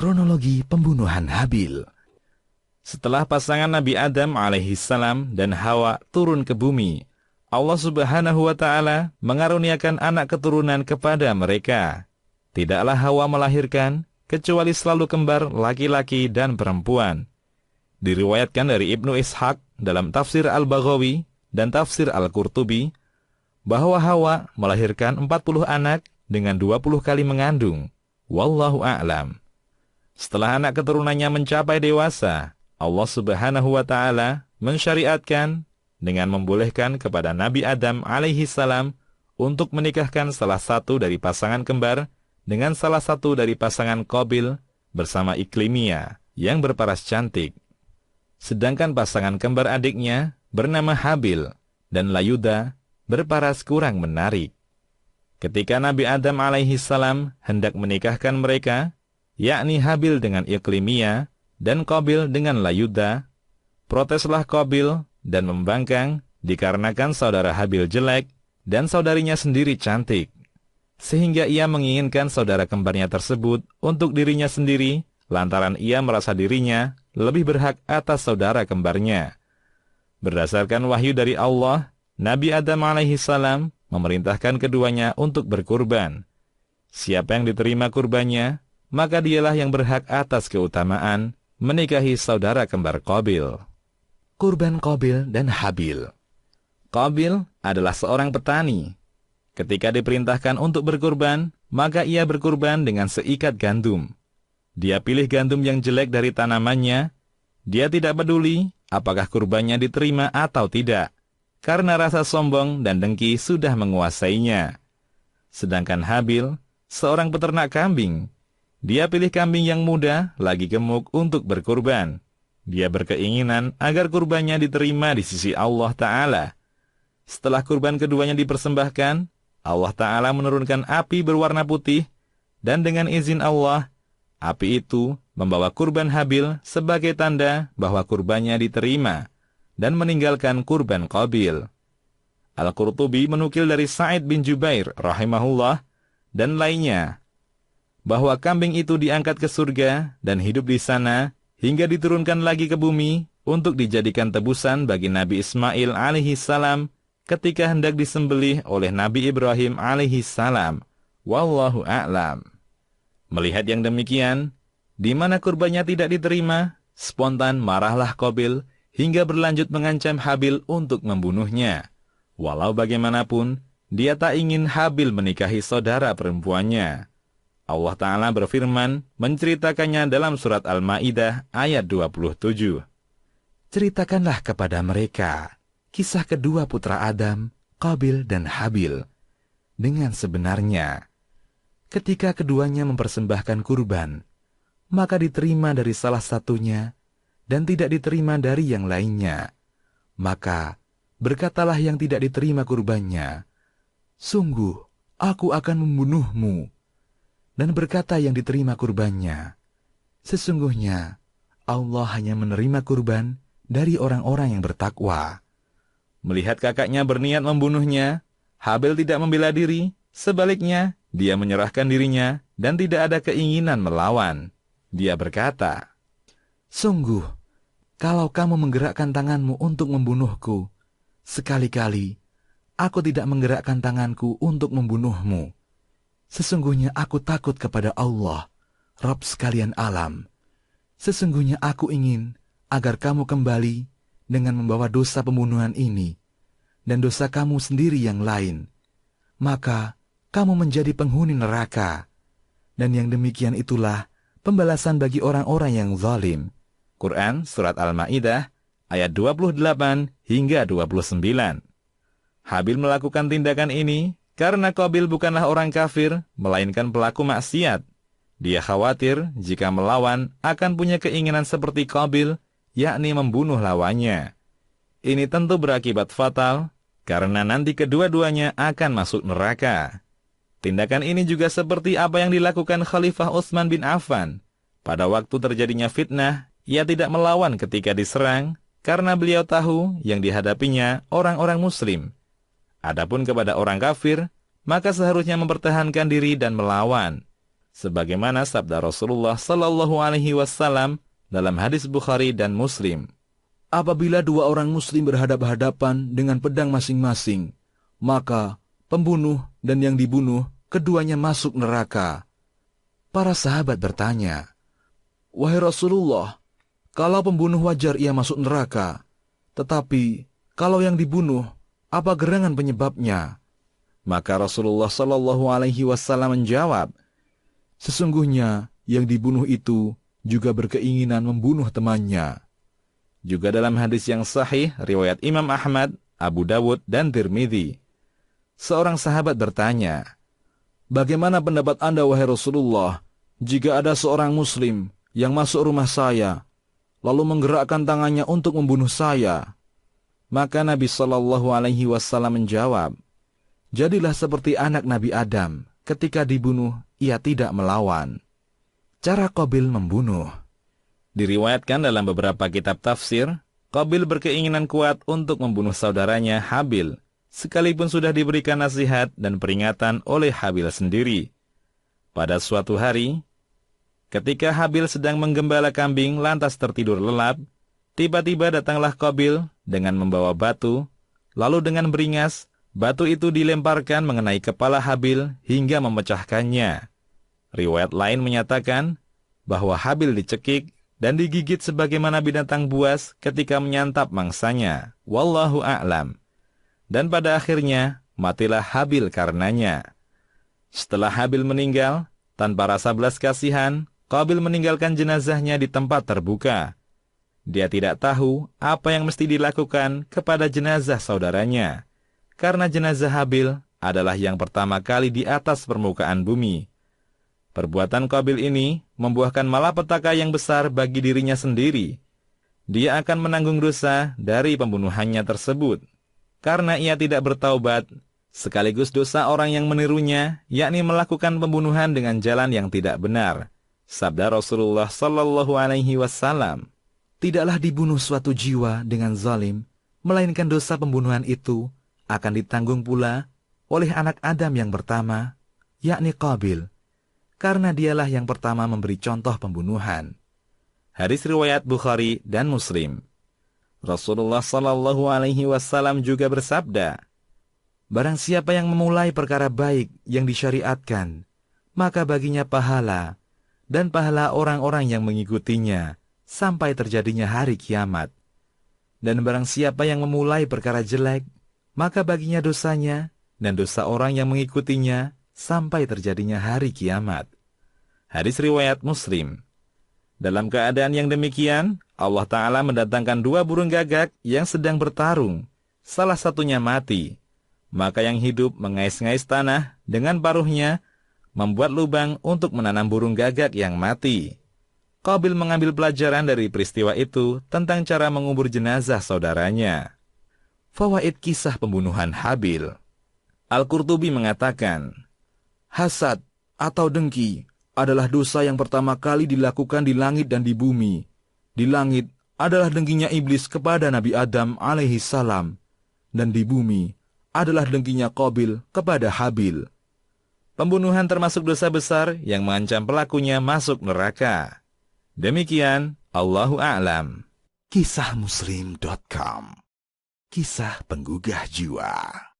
kronologi pembunuhan Habil. Setelah pasangan Nabi Adam alaihissalam dan Hawa turun ke bumi, Allah Subhanahu wa Ta'ala mengaruniakan anak keturunan kepada mereka. Tidaklah Hawa melahirkan kecuali selalu kembar laki-laki dan perempuan. Diriwayatkan dari Ibnu Ishaq dalam tafsir Al-Baghawi dan tafsir Al-Qurtubi bahwa Hawa melahirkan 40 anak dengan 20 kali mengandung. Wallahu a'lam. Setelah anak keturunannya mencapai dewasa, Allah Subhanahu wa Ta'ala mensyariatkan dengan membolehkan kepada Nabi Adam alaihissalam untuk menikahkan salah satu dari pasangan kembar dengan salah satu dari pasangan Qabil bersama Iklimia yang berparas cantik. Sedangkan pasangan kembar adiknya bernama Habil dan Layuda berparas kurang menarik. Ketika Nabi Adam alaihissalam hendak menikahkan mereka, yakni Habil dengan Iklimia dan Qabil dengan Layuda, proteslah Qabil dan membangkang dikarenakan saudara Habil jelek dan saudarinya sendiri cantik, sehingga ia menginginkan saudara kembarnya tersebut untuk dirinya sendiri lantaran ia merasa dirinya lebih berhak atas saudara kembarnya. Berdasarkan wahyu dari Allah, Nabi Adam alaihissalam memerintahkan keduanya untuk berkurban. Siapa yang diterima kurbannya, maka dialah yang berhak atas keutamaan menikahi saudara kembar Qabil. Kurban Qabil dan Habil. Qabil adalah seorang petani. Ketika diperintahkan untuk berkurban, maka ia berkurban dengan seikat gandum. Dia pilih gandum yang jelek dari tanamannya. Dia tidak peduli apakah kurbannya diterima atau tidak, karena rasa sombong dan dengki sudah menguasainya. Sedangkan Habil, seorang peternak kambing, dia pilih kambing yang muda, lagi gemuk untuk berkurban. Dia berkeinginan agar kurbannya diterima di sisi Allah Ta'ala. Setelah kurban keduanya dipersembahkan, Allah Ta'ala menurunkan api berwarna putih, dan dengan izin Allah, api itu membawa kurban Habil sebagai tanda bahwa kurbannya diterima, dan meninggalkan kurban Qabil. Al-Qurtubi menukil dari Sa'id bin Jubair rahimahullah dan lainnya, bahwa kambing itu diangkat ke surga dan hidup di sana hingga diturunkan lagi ke bumi untuk dijadikan tebusan bagi Nabi Ismail alaihissalam ketika hendak disembelih oleh Nabi Ibrahim alaihissalam. Wallahu a'lam. Melihat yang demikian, di mana kurbannya tidak diterima, spontan marahlah Qabil hingga berlanjut mengancam Habil untuk membunuhnya. Walau bagaimanapun, dia tak ingin Habil menikahi saudara perempuannya. Allah Ta'ala berfirman menceritakannya dalam surat Al-Ma'idah ayat 27. Ceritakanlah kepada mereka kisah kedua putra Adam, Qabil dan Habil, dengan sebenarnya. Ketika keduanya mempersembahkan kurban, maka diterima dari salah satunya dan tidak diterima dari yang lainnya. Maka berkatalah yang tidak diterima kurbannya, "Sungguh, aku akan membunuhmu." Dan berkata yang diterima kurbannya, "Sesungguhnya Allah hanya menerima kurban dari orang-orang yang bertakwa." Melihat kakaknya berniat membunuhnya, Habil tidak membela diri, sebaliknya dia menyerahkan dirinya dan tidak ada keinginan melawan. Dia berkata, "Sungguh, kalau kamu menggerakkan tanganmu untuk membunuhku, sekali-kali aku tidak menggerakkan tanganku untuk membunuhmu. Sesungguhnya aku takut kepada Allah, Rabb sekalian alam. Sesungguhnya aku ingin agar kamu kembali dengan membawa dosa pembunuhan ini dan dosa kamu sendiri yang lain. Maka kamu menjadi penghuni neraka. Dan yang demikian itulah pembalasan bagi orang-orang yang zalim." Quran Surat Al-Ma'idah ayat 28 hingga 29. Habil melakukan tindakan ini karena Qabil bukanlah orang kafir, melainkan pelaku maksiat. Dia khawatir jika melawan akan punya keinginan seperti Qabil, yakni membunuh lawannya. Ini tentu berakibat fatal, karena nanti kedua-duanya akan masuk neraka. Tindakan ini juga seperti apa yang dilakukan Khalifah Utsman bin Affan. Pada waktu terjadinya fitnah, ia tidak melawan ketika diserang, karena beliau tahu yang dihadapinya orang-orang muslim. Adapun kepada orang kafir, maka seharusnya mempertahankan diri dan melawan. sebagaimana sabda Rasulullah sallallahu alaihi wasallam dalam hadis Bukhari dan Muslim. Apabila dua orang muslim berhadapan dengan pedang masing-masing, maka pembunuh dan yang dibunuh keduanya masuk neraka. Para sahabat bertanya, "Wahai Rasulullah, kalau pembunuh wajar ia masuk neraka, tetapi kalau yang dibunuh, apa gerangan penyebabnya?" Maka Rasulullah sallallahu alaihi wasallam menjawab, "Sesungguhnya yang dibunuh itu juga berkeinginan membunuh temannya." Juga dalam hadis yang sahih riwayat Imam Ahmad, Abu Dawud, dan Tirmidzi, seorang sahabat bertanya, "Bagaimana pendapat Anda, wahai Rasulullah, jika ada seorang muslim yang masuk rumah saya, lalu menggerakkan tangannya untuk membunuh saya?" Maka Nabi sallallahu alaihi wasallam menjawab, "Jadilah seperti anak Nabi Adam, ketika dibunuh ia tidak melawan." Cara Qabil membunuh. Diriwayatkan dalam beberapa kitab tafsir, Qabil berkeinginan kuat untuk membunuh saudaranya Habil, sekalipun sudah diberikan nasihat dan peringatan oleh Habil sendiri. Pada suatu hari, ketika Habil sedang menggembala kambing lantas tertidur lelap, tiba-tiba datanglah Qabil dengan membawa batu, lalu dengan beringas, batu itu dilemparkan mengenai kepala Habil hingga memecahkannya. Riwayat lain menyatakan bahwa Habil dicekik dan digigit sebagaimana binatang buas ketika menyantap mangsanya. Wallahu a'lam. Dan pada akhirnya, matilah Habil karenanya. Setelah Habil meninggal, tanpa rasa belas kasihan, Qabil meninggalkan jenazahnya di tempat terbuka. Dia tidak tahu apa yang mesti dilakukan kepada jenazah saudaranya, karena jenazah Habil adalah yang pertama kali di atas permukaan bumi. Perbuatan Qabil ini membuahkan malapetaka yang besar bagi dirinya sendiri. Dia akan menanggung dosa dari pembunuhannya tersebut, karena ia tidak bertaubat, sekaligus dosa orang yang menirunya, yakni melakukan pembunuhan dengan jalan yang tidak benar. Sabda Rasulullah sallallahu alaihi wasallam, "Tidaklah dibunuh suatu jiwa dengan zalim, melainkan dosa pembunuhan itu akan ditanggung pula oleh anak Adam yang pertama, yakni Qabil, karena dialah yang pertama memberi contoh pembunuhan." Hadis riwayat Bukhari dan Muslim. Rasulullah sallallahu alaihi wasallam juga bersabda, "Barang siapa yang memulai perkara baik yang disyariatkan, maka baginya pahala dan pahala orang-orang yang mengikutinya sampai terjadinya hari kiamat. Dan barang siapa yang memulai perkara jelek, maka baginya dosanya dan dosa orang yang mengikutinya sampai terjadinya hari kiamat." Hadis riwayat Muslim. Dalam keadaan yang demikian, Allah Ta'ala mendatangkan dua burung gagak yang sedang bertarung. Salah satunya mati. Maka yang hidup mengais-ngais tanah dengan paruhnya, membuat lubang untuk menanam burung gagak yang mati. Qabil mengambil pelajaran dari peristiwa itu tentang cara mengubur jenazah saudaranya. Fawaid kisah pembunuhan Habil. Al-Qurtubi mengatakan, "Hasad atau dengki adalah dosa yang pertama kali dilakukan di langit dan di bumi. Di langit adalah dengkinya iblis kepada Nabi Adam alaihi salam, dan di bumi adalah dengkinya Qabil kepada Habil." Pembunuhan termasuk dosa besar yang mengancam pelakunya masuk neraka. Demikian, Allahu a'lam. Kisahmuslim.com. Kisah penggugah jiwa.